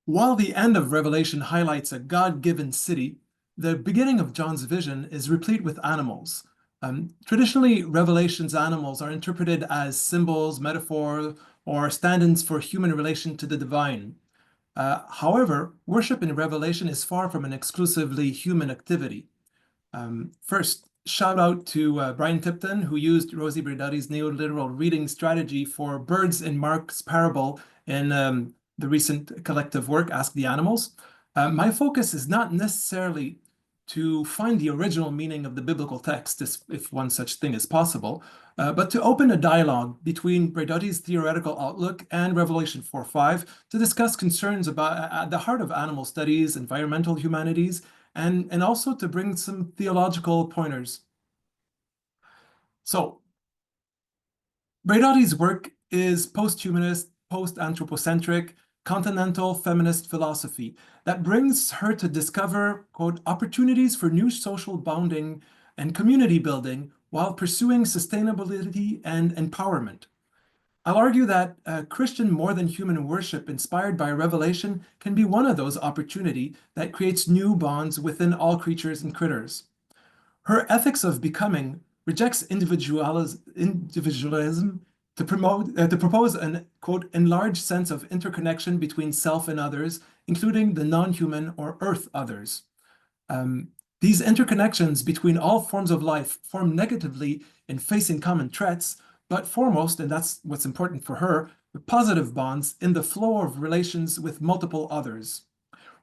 While the end of Revelation highlights a God-given city, the beginning of John's vision is replete with animals. Traditionally, Revelation's animals are interpreted as symbols, metaphor, or stand-ins for human relation to the divine. However, worship in Revelation is far from an exclusively human activity. First, shout out to Brian Tipton, who used Rosi Braidotti's neoliteral reading strategy for birds in Mark's parable in the recent collective work, Ask the Animals. My focus is not necessarily to find the original meaning of the biblical text, if one such thing is possible, but to open a dialogue between Braidotti's theoretical outlook and Revelation 4:5 to discuss concerns about at the heart of animal studies, environmental humanities, and also to bring some theological pointers. So, Braidotti's work is post-humanist, post-anthropocentric, continental feminist philosophy that brings her to discover, quote, opportunities for new social bonding and community building while pursuing sustainability and empowerment. I'll argue that Christian more than human worship inspired by revelation can be one of those opportunities that creates new bonds within all creatures and critters. Her ethics of becoming rejects individualism to propose an, quote, enlarged sense of interconnection between self and others, including the non-human or earth others. These interconnections between all forms of life form negatively in facing common threats, but foremost, and that's what's important for her, the positive bonds in the flow of relations with multiple others.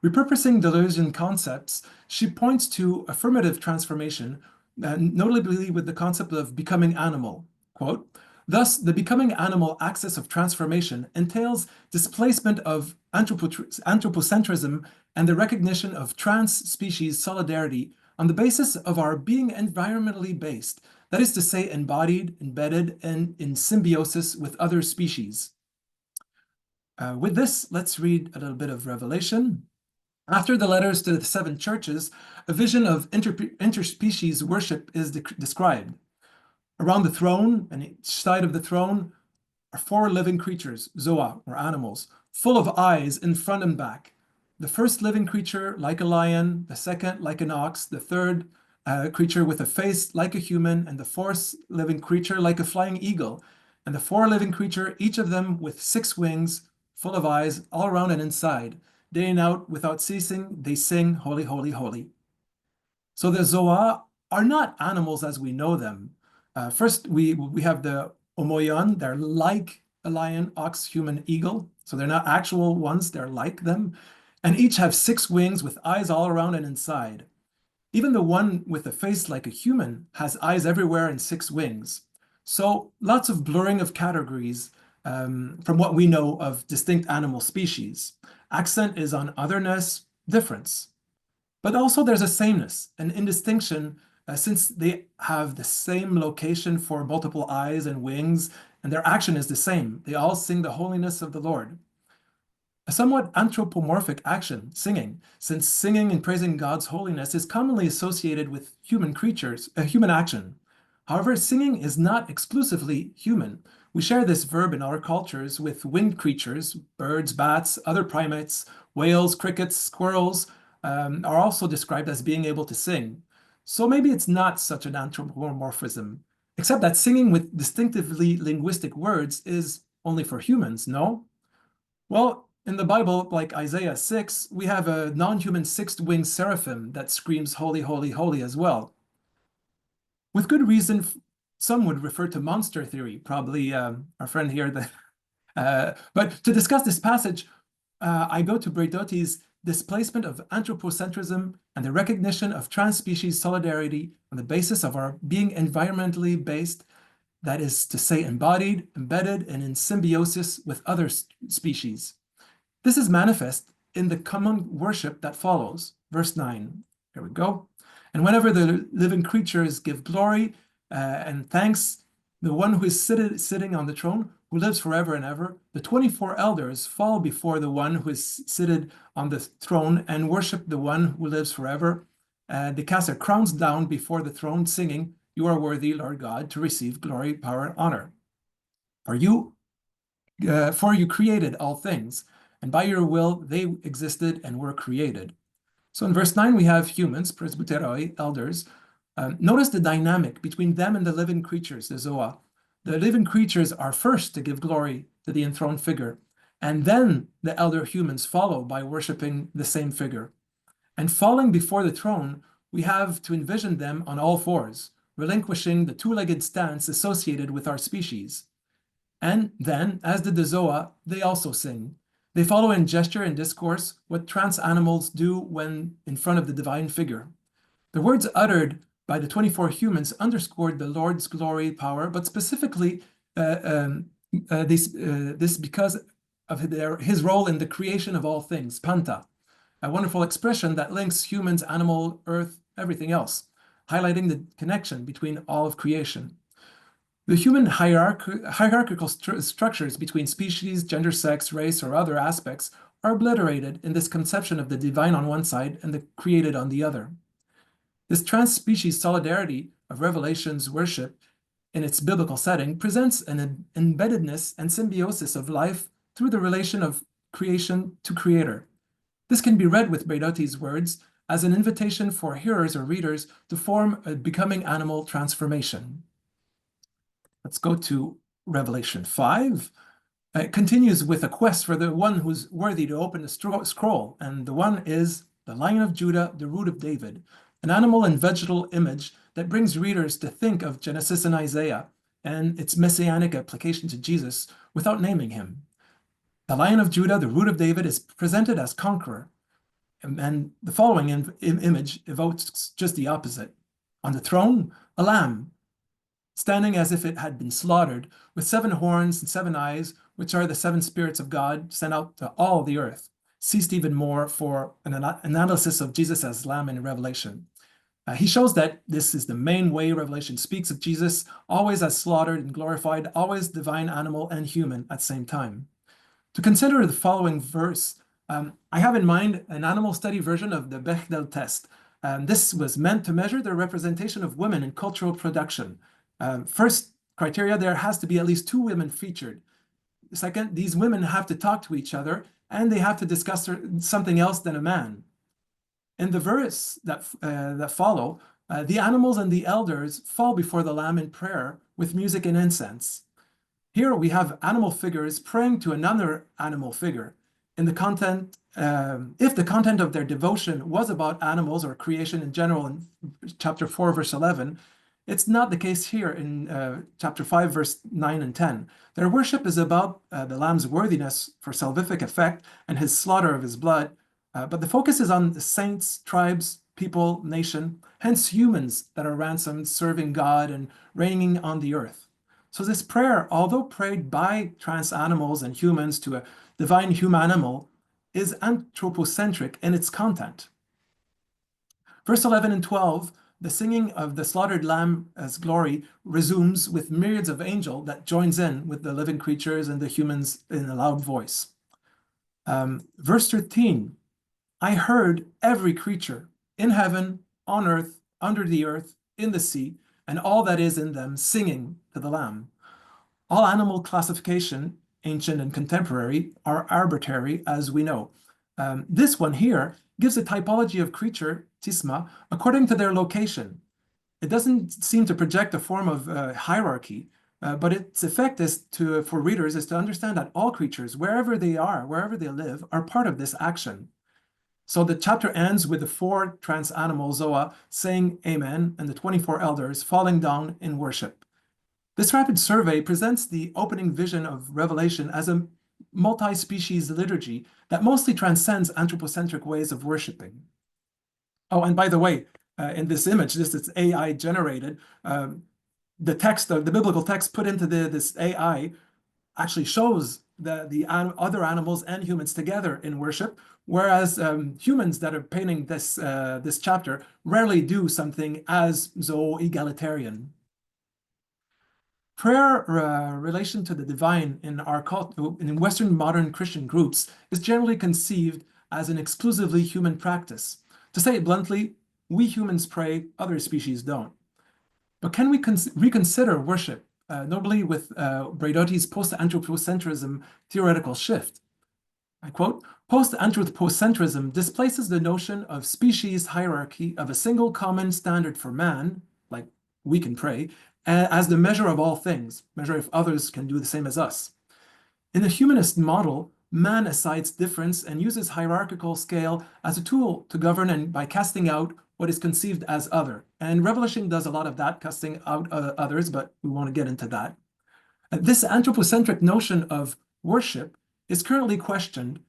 Repurposing delusion concepts, she points to affirmative transformation, notably with the concept of becoming animal. Quote, thus, the becoming animal axis of transformation entails displacement of anthropocentrism and the recognition of trans-species solidarity on the basis of our being environmentally based, that is to say, embodied, embedded, and in symbiosis with other species. With this, let's read a little bit of Revelation. After the letters to the seven churches, a vision of interspecies worship is described. Around the throne and each side of the throne are four living creatures, zoa, or animals, full of eyes in front and back. The first living creature like a lion, the second like an ox, the third creature with a face like a human, and the fourth living creature like a flying eagle, and the four living creature, each of them with 6 wings, full of eyes all around and inside. Day and out, without ceasing, they sing, holy, holy, holy. So the zoa are not animals as we know them. First, we have the omoion. They're like a lion, ox, human, eagle. So they're not actual ones. They're like them. And each have 6 wings with eyes all around and inside. Even the one with a face like a human has eyes everywhere and 6 wings. So lots of blurring of categories from what we know of distinct animal species. Accent is on otherness, difference. But also there's a sameness, an indistinction, since they have the same location for multiple eyes and wings, and their action is the same. They all sing the holiness of the Lord. A somewhat anthropomorphic action, singing, since singing and praising God's holiness is commonly associated with human creatures, a human action. However, singing is not exclusively human. We share this verb in our cultures with winged creatures, birds, bats, other primates, whales, crickets, squirrels, are also described as being able to sing. So maybe it's not such an anthropomorphism, except that singing with distinctively linguistic words is only for humans, no? Well, in the Bible, like Isaiah 6, we have a non-human sixth-winged seraphim that screams, holy, holy, holy as well. With good reason, some would refer to monster theory, probably our friend here. But to discuss this passage, I go to Braidotti's displacement of anthropocentrism and the recognition of trans-species solidarity on the basis of our being environmentally based, that is to say embodied, embedded, and in symbiosis with other species. This is manifest in the common worship that follows. Verse 9, here we go. And whenever the living creatures give glory and thanks, the one who is sitting on the throne, who lives forever and ever, the 24 elders fall before the one who is seated on the throne and worship the one who lives forever. They cast their crowns down before the throne, singing, you are worthy, Lord God, to receive glory, power, and honor. For you created all things, and by your will they existed and were created. So in verse 9, we have humans, presbyteroi, elders. Notice the dynamic between them and the living creatures, the Zoa. The living creatures are first to give glory to the enthroned figure, and then the elder humans follow by worshiping the same figure. And falling before the throne, we have to envision them on all fours, relinquishing the two-legged stance associated with our species. And then, as did the Zoa, they also sing. They follow in gesture and discourse what trance animals do when in front of the divine figure. The words uttered by the 24 humans underscored the Lord's glory, power, but specifically this because of his role in the creation of all things, panta, a wonderful expression that links humans, animal, earth, everything else, highlighting the connection between all of creation. The human hierarchical structures between species, gender, sex, race, or other aspects are obliterated in this conception of the divine on one side and the created on the other. This trans-species solidarity of Revelation's worship in its biblical setting presents an embeddedness and symbiosis of life through the relation of creation to creator. This can be read with Braidotti's words as an invitation for hearers or readers to form a becoming animal transformation. Let's go to Revelation 5. It continues with a quest for the one who's worthy to open the scroll, and the one is the Lion of Judah, the Root of David, an animal and vegetal image that brings readers to think of Genesis and Isaiah and its messianic application to Jesus without naming him. The Lion of Judah, the Root of David, is presented as conqueror, and the following image evokes just the opposite. On the throne, a lamb, standing as if it had been slaughtered, with 7 horns and 7 eyes, which are the 7 spirits of God sent out to all the earth. See Stephen Moore for an analysis of Jesus as lamb in Revelation. He shows that this is the main way Revelation speaks of Jesus, always as slaughtered and glorified, always divine, animal, and human at the same time. To consider the following verse, I have in mind an animal study version of the Bechdel test. This was meant to measure the representation of women in cultural production. First criteria, there has to be at least 2 women featured. Second, these women have to talk to each other and they have to discuss something else than a man. In the verse that follow, the animals and the elders fall before the Lamb in prayer with music and incense. Here we have animal figures praying to another animal figure. In the content, if the content of their devotion was about animals or creation in general in chapter 4, verse 11, it's not the case here in chapter 5, verse 9 and 10. Their worship is about the Lamb's worthiness for salvific effect and his slaughter of his blood, but the focus is on the saints, tribes, people, nation, hence humans that are ransomed, serving God and reigning on the earth. So this prayer, although prayed by trans animals and humans to a divine humanimal, is anthropocentric in its content. Verse 11 and 12, the singing of the slaughtered lamb as glory resumes with myriads of angels that joins in with the living creatures and the humans in a loud voice. Verse 13, I heard every creature in heaven, on earth, under the earth, in the sea, and all that is in them singing to the Lamb. All animal classification, ancient and contemporary, are arbitrary, as we know. This one here gives a typology of creature, tisma, according to their location. It doesn't seem to project a form of hierarchy, but its effect is for readers is to understand that all creatures, wherever they are, wherever they live, are part of this action. So the chapter ends with the 4 trans animal Zoa saying Amen and the 24 elders falling down in worship. This rapid survey presents the opening vision of Revelation as a multi-species liturgy that mostly transcends anthropocentric ways of worshiping. Oh, and by the way, in this image, this is AI generated. The text, the biblical text put into this AI actually shows the other animals and humans together in worship, whereas humans that are painting this chapter rarely do something as egalitarian. Prayer relation to the divine in in Western modern Christian groups is generally conceived as an exclusively human practice. To say it bluntly, we humans pray, other species don't. But can we reconsider worship, notably with Braidotti's post-anthropocentrism theoretical shift? I quote, post-anthropocentrism displaces the notion of species hierarchy of a single common standard for man, like we can pray, as the measure of all things, measure if others can do the same as us. In the humanist model, man assigns difference and uses hierarchical scale as a tool to govern and by casting out what is conceived as other. And Revelation does a lot of that, casting out others, but we won't get into that. This anthropocentric notion of worship is currently questioned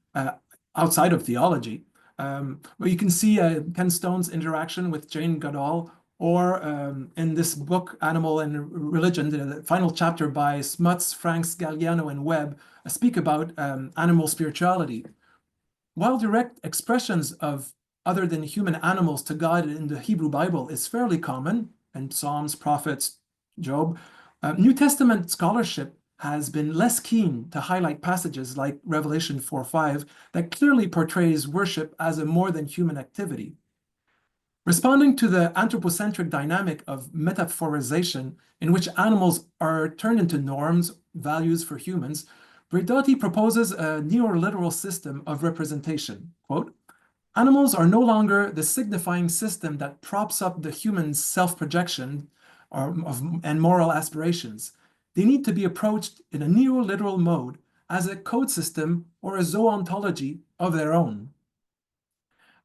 outside of theology, where you can see Ken Stone's interaction with Jane Goodall, or in this book, Animal and Religion, the final chapter by Smuts, Franks, Galliano, and Webb speak about animal spirituality. While direct expressions of other than human animals to God in the Hebrew Bible is fairly common, in Psalms, Prophets, Job, New Testament scholarship has been less keen to highlight passages like Revelation 4:5 that clearly portrays worship as a more than human activity. Responding to the anthropocentric dynamic of metaphorization in which animals are turned into norms, values for humans, Braidotti proposes a neoliteral system of representation. Quote, animals are no longer the signifying system that props up the human's self-projection and moral aspirations. They need to be approached in a neoliteral mode as a code system or a zoontology of their own.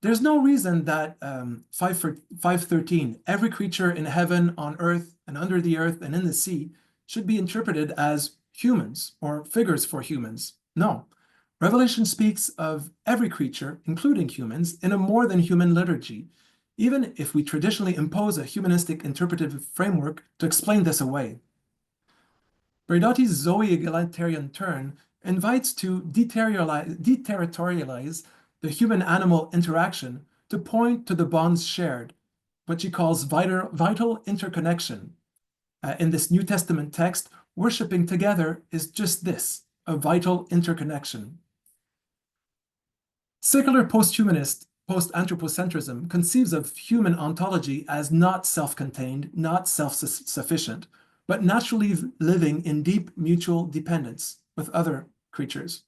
There's no reason that 5:13, every creature in heaven, on earth, and under the earth, and in the sea, should be interpreted as humans or figures for humans. No. Revelation speaks of every creature, including humans, in a more than human liturgy, even if we traditionally impose a humanistic interpretive framework to explain this away. Braidotti's Zoe-egalitarian turn invites to deterritorialize the human-animal interaction to point to the bonds shared, what she calls vital interconnection. In this New Testament text, worshiping together is just this, a vital interconnection. Secular post-humanist post-anthropocentrism conceives of human ontology as not self-contained, not self-sufficient, but naturally living in deep mutual dependence with other creatures.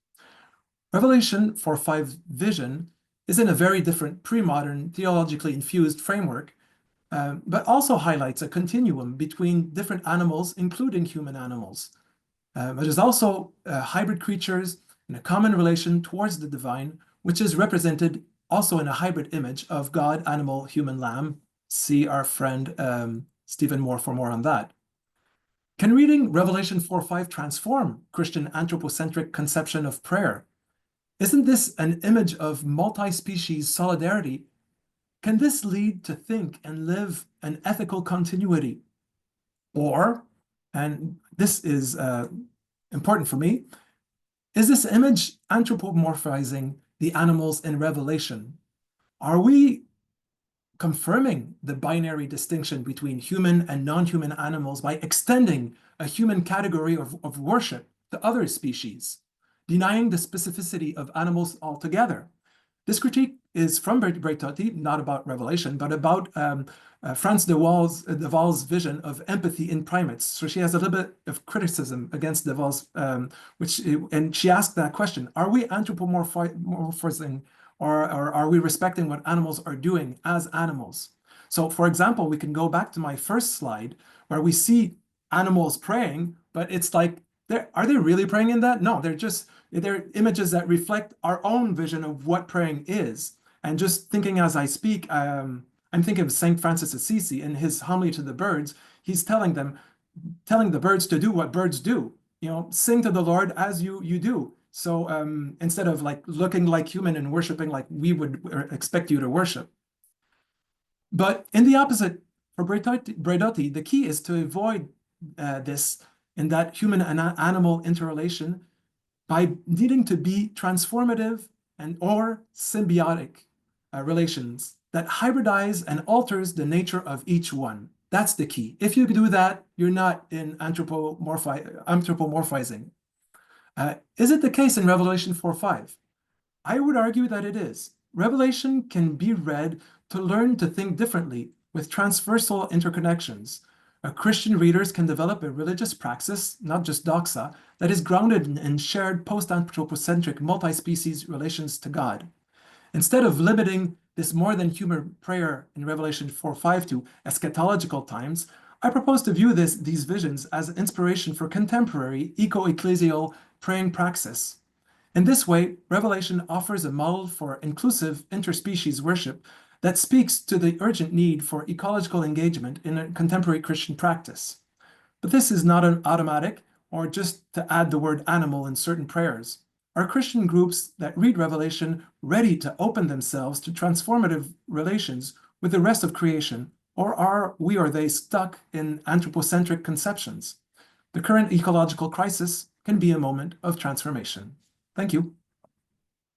Revelation 4:5 vision is in a very different pre-modern theologically infused framework, but also highlights a continuum between different animals, including human animals. But there's also hybrid creatures in a common relation towards the divine, which is represented also in a hybrid image of God, animal, human, lamb. See our friend Stephen Moore for more on that. Can reading Revelation 4:5 transform Christian anthropocentric conception of prayer? Isn't this an image of multi-species solidarity? Can this lead to think and live an ethical continuity? Or, and this is important for me, is this image anthropomorphizing the animals in Revelation? Are we confirming the binary distinction between human and non-human animals by extending a human category of worship to other species, denying the specificity of animals altogether? This critique is from Braidotti, not about Revelation, but about France de Waal's vision of empathy in primates. So she has a little bit of criticism against de Waal's, and she asked that question: are we anthropomorphizing, or are we respecting what animals are doing as animals? So, for example, we can go back to my first slide where we see animals praying, but it's like, are they really praying in that? No, they're images that reflect our own vision of what praying is. And just thinking as I speak, I'm thinking of St. Francis Assisi in his homily to the birds. He's telling the birds to do what birds do. Sing to the Lord as you do. So instead of like looking like human and worshiping like we would expect you to worship. But in the opposite, for Braidotti, the key is to avoid this in that human and animal interrelation by needing to be transformative and or symbiotic relations that hybridize and alters the nature of each one. That's the key. If you do that, you're not in anthropomorphizing. Is it the case in Revelation 4:5? I would argue that it is. Revelation can be read to learn to think differently with transversal interconnections. Christian readers can develop a religious praxis, not just doxa, that is grounded in shared post-anthropocentric multi-species relations to God. Instead of limiting this more than human prayer in Revelation 4:5 to eschatological times, I propose to view these visions as inspiration for contemporary eco-ecclesial praying praxis. In this way, Revelation offers a model for inclusive interspecies worship that speaks to the urgent need for ecological engagement in a contemporary Christian practice. But this is not an automatic or just to add the word animal in certain prayers. Are Christian groups that read Revelation ready to open themselves to transformative relations with the rest of creation, or are we or they stuck in anthropocentric conceptions? The current ecological crisis can be a moment of transformation. Thank you.